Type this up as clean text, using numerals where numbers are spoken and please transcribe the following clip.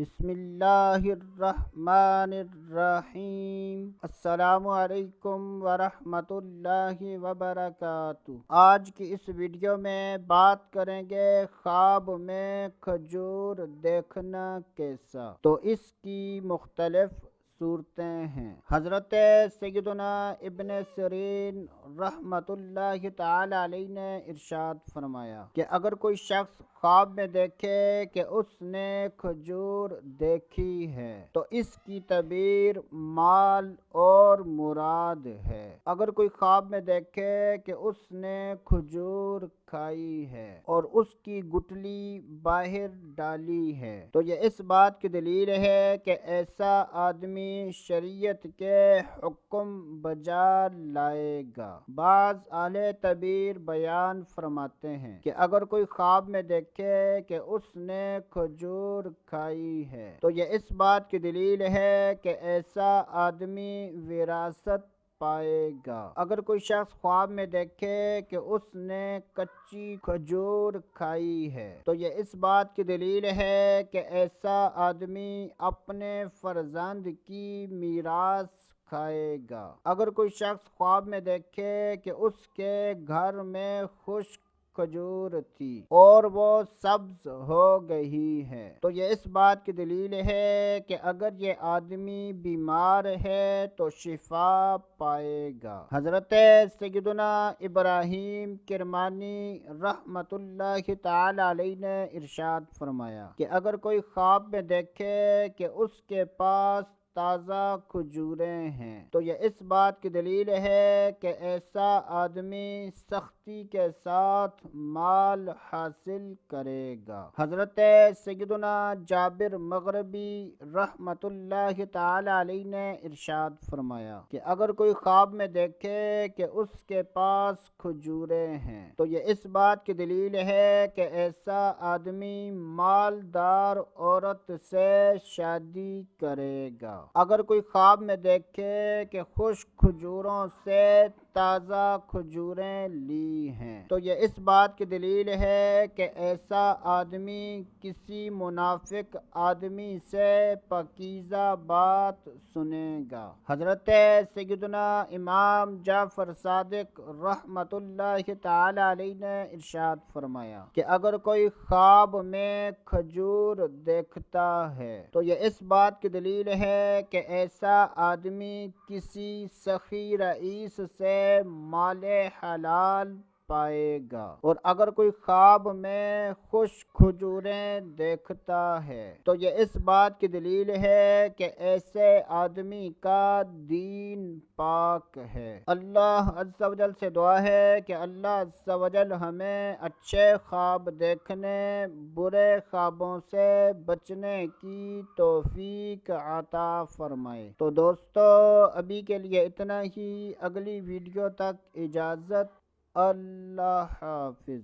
بسم اللہ الرحمن الرحیم۔ السلام علیکم ورحمۃ اللہ وبرکاتہ۔ آج کی اس ویڈیو میں بات کریں گے خواب میں کھجور دیکھنا کیسا۔ تو اس کی مختلف صورتیں ہیں۔ حضرت سیدنا ابن سیرین رحمۃ اللہ تعالی علیہ نے ارشاد فرمایا کہ اگر کوئی شخص خواب میں دیکھے کہ اس نے کھجور دیکھی ہے تو اس کی تعبیر مال اور مراد ہے۔ اگر کوئی خواب میں دیکھے کہ اس نے کھجور کھائی ہے اور اس کی گٹلی باہر ڈالی ہے تو یہ اس بات کی دلیل ہے کہ ایسا آدمی شریعت کے حکم بجا لائے گا۔ بعض اہل تعبیر بیان فرماتے ہیں کہ اگر کوئی خواب میں دیکھے کہ اس نے کھجور کھائی ہے تو یہ اس بات کی دلیل ہے کہ ایسا آدمی وراثت پائے گا۔ اگر کوئی شخص خواب میں دیکھے کہ اس نے کچی کھجور کھائی ہے تو یہ اس بات کی دلیل ہے کہ ایسا آدمی اپنے فرزند کی میراث کھائے گا۔ اگر کوئی شخص خواب میں دیکھے کہ اس کے گھر میں خشک کھجور تھی اور وہ سبز ہو گئی ہے تو یہ اس بات کی دلیل ہے کہ اگر یہ آدمی بیمار ہے تو شفا پائے گا۔ حضرت سیدنا ابراہیم کرمانی رحمۃ اللہ تعالی علیہ نے ارشاد فرمایا کہ اگر کوئی خواب میں دیکھے کہ اس کے پاس تازہ کھجوریں ہیں تو یہ اس بات کی دلیل ہے کہ ایسا آدمی سختی کے ساتھ مال حاصل کرے گا۔ حضرت سیدنا جابر مغربی رحمۃ اللہ تعالی علیہ نے ارشاد فرمایا کہ اگر کوئی خواب میں دیکھے کہ اس کے پاس کھجوریں ہیں تو یہ اس بات کی دلیل ہے کہ ایسا آدمی مالدار عورت سے شادی کرے گا۔ اگر کوئی خواب میں دیکھے کہ خشک کھجوروں سے تازہ کھجوریں لی ہیں تو یہ اس بات کی دلیل ہے کہ ایسا آدمی کسی منافق آدمی سے پاکیزہ بات سنے گا۔ حضرت سیدنا امام جعفر صادق رحمۃ اللہ تعالی علیہ نے ارشاد فرمایا کہ اگر کوئی خواب میں کھجور دیکھتا ہے تو یہ اس بات کی دلیل ہے کہ ایسا آدمی کسی سخی رئیس سے مال حلال پائے گا۔ اور اگر کوئی خواب میں خشک کھجوریں دیکھتا ہے تو یہ اس بات کی دلیل ہے کہ ایسے آدمی کا دین پاک ہے۔ اللہ عز و جل سے دعا ہے کہ اللہ عز و جل ہمیں اچھے خواب دیکھنے، برے خوابوں سے بچنے کی توفیق عطا فرمائے۔ تو دوستو ابھی کے لیے اتنا ہی، اگلی ویڈیو تک اجازت، اللہ حافظ۔